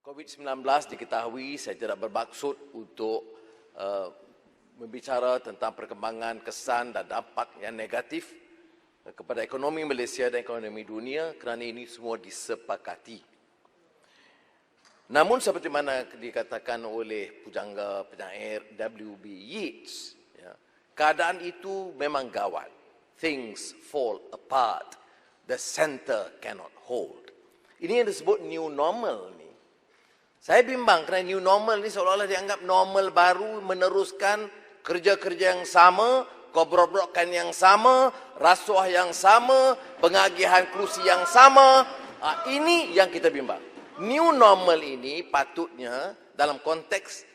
COVID-19 diketahui saya tidak bermaksud untuk membicara tentang perkembangan kesan dan dampak yang negatif kepada ekonomi Malaysia dan ekonomi dunia kerana ini semua disepakati. Namun seperti mana dikatakan oleh pujangga penyair W.B. Yeats, keadaan itu memang gawat. Things fall apart. The center cannot hold. Ini yang disebut new normal ni. Saya bimbang kerana new normal ni seolah-olah dianggap normal baru, meneruskan kerja-kerja yang sama, kobrok-brokan yang sama, rasuah yang sama, pengagihan kerusi yang sama. Ini yang kita bimbang. New normal ini patutnya dalam konteks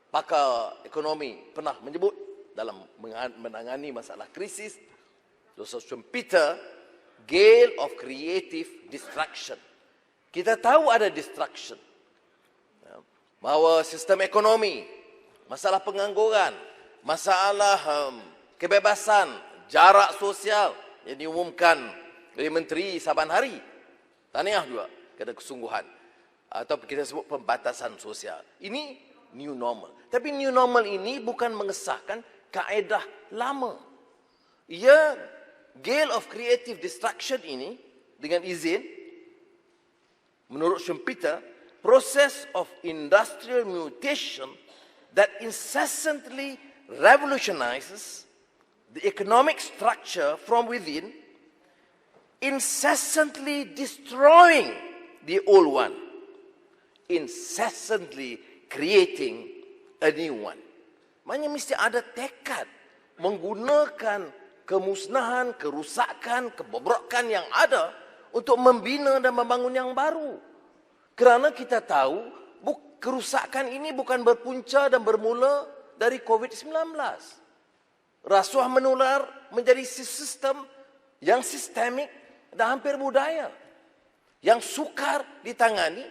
pakar ekonomi pernah menyebut dalam menangani masalah krisis, Dr. Schumpeter, gale of creative destruction. Kita tahu ada destruction. Bahawa sistem ekonomi, masalah pengangguran, masalah kebebasan, jarak sosial yang diumumkan oleh Menteri saban hari. Tahniah juga kerana kesungguhan. Atau kita sebut pembatasan sosial. Ini new normal. Tapi new normal ini bukan mengesahkan kaedah lama. Ia gale of creative destruction ini dengan izin menurut Schumpeter, process of industrial mutation that incessantly revolutionizes the economic structure from within, incessantly destroying the old one, incessantly creating a new one. Maknanya mesti ada tekad menggunakan kemusnahan, kerusakan, kebobrokan yang ada untuk membina dan membangun yang baru. Kerana kita tahu kerusakan ini bukan berpunca dan bermula dari COVID-19. Rasuah menular menjadi sistem yang sistemik dan hampir budaya. Yang sukar ditangani,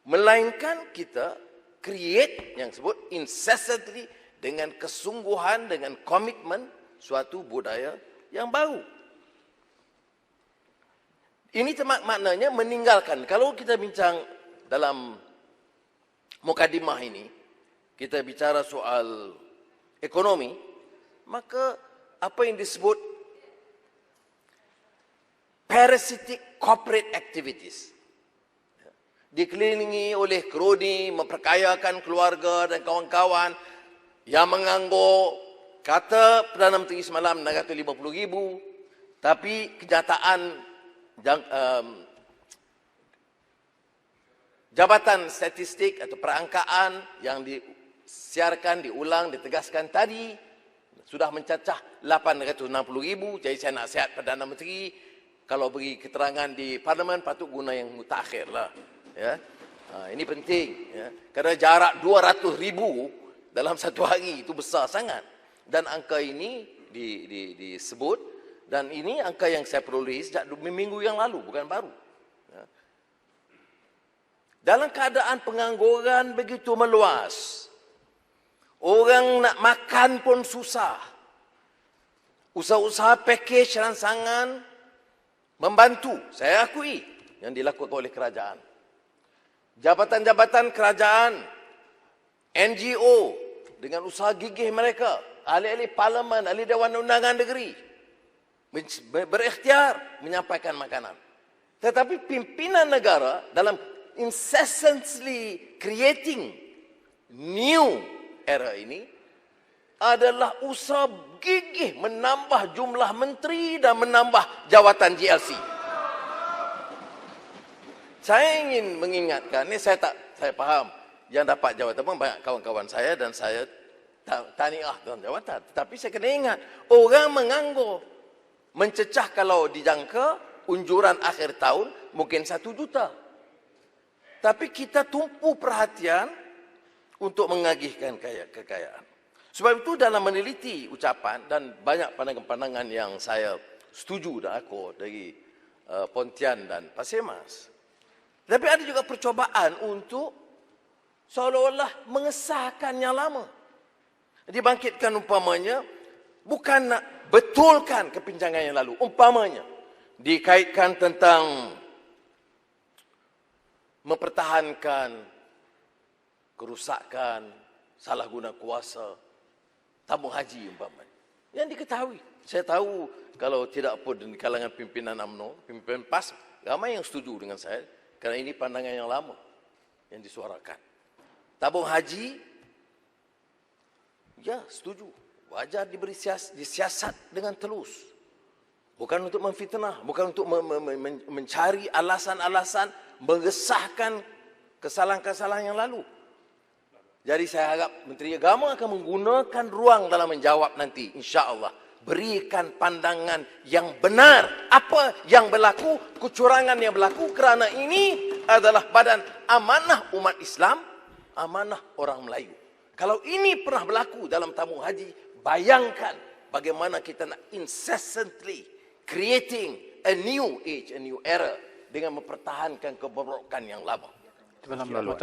melainkan kita create yang sebut incessantly dengan kesungguhan, dengan komitmen suatu budaya yang baru. Ini maknanya meninggalkan. Kalau kita bincang dalam mukadimah ini, kita bicara soal ekonomi, maka apa yang disebut parasitic corporate activities, dikelilingi oleh kroni, memperkayakan keluarga dan kawan-kawan yang menganggur. Kata Perdana Menteri semalam 950,000, tapi kenyataan Jabatan Statistik atau perangkaan yang disiarkan, diulang, ditegaskan tadi sudah mencacah 860,000. Jadi saya nasihat Perdana Menteri, kalau beri keterangan di Parlimen patut guna yang mutakhir lah. Ya. Ini penting. Ya. Kerana jarak 200,000 dalam satu hari itu besar sangat. Dan angka ini disebut. Dan ini angka yang saya peroleh sejak minggu yang lalu, bukan baru. Dalam keadaan pengangguran begitu meluas, orang nak makan pun susah. Usaha-usaha package rangsangan membantu, saya akui, yang dilakukan oleh kerajaan. Jabatan-jabatan kerajaan, NGO, dengan usaha gigih mereka, ahli-ahli parlimen, ahli Dewan Undangan Negeri, berikhtiar menyampaikan makanan. Tetapi pimpinan negara dalam incessantly creating new era ini adalah usaha gigih menambah jumlah menteri dan menambah jawatan GLC. Saya ingin mengingatkan, ini saya faham yang dapat jawatan pun banyak kawan-kawan saya dan saya tahniah dengan jawatan. Tetapi saya kena ingat, orang menganggur mencecah kalau dijangka unjuran akhir tahun mungkin 1 juta. Tapi kita tumpu perhatian untuk mengagihkan kekayaan. Sebab itu dalam meneliti ucapan dan banyak pandangan-pandangan yang saya setuju dan akur dari Pontian dan Pasir Mas. Tapi ada juga percobaan untuk seolah-olah mengesahkan yang lama. Dibangkitkan umpamanya, bukan nak betulkan kepincangan yang lalu. Umpamanya, dikaitkan tentang mempertahankan kerusakan, salah guna kuasa, tabung haji umpamanya. Yang diketahui. Saya tahu kalau tidak pun di kalangan pimpinan UMNO, pimpinan PAS, ramai yang setuju dengan saya. Kerana ini pandangan yang lama yang disuarakan. Tabung haji, ya setuju. Wajar diberi disiasat dengan telus. Bukan untuk memfitnah, bukan untuk mencari alasan-alasan, mengesahkan kesalahan-kesalahan yang lalu. Jadi saya harap Menteri Agama akan menggunakan ruang dalam menjawab nanti, insya-Allah. Berikan pandangan yang benar. Apa yang berlaku, kecurangan yang berlaku, kerana ini adalah badan amanah umat Islam, amanah orang Melayu. Kalau ini pernah berlaku dalam tabung haji, bayangkan bagaimana kita nak incessantly creating a new age, a new era dengan mempertahankan keborokan yang lama. Sebelum lalu.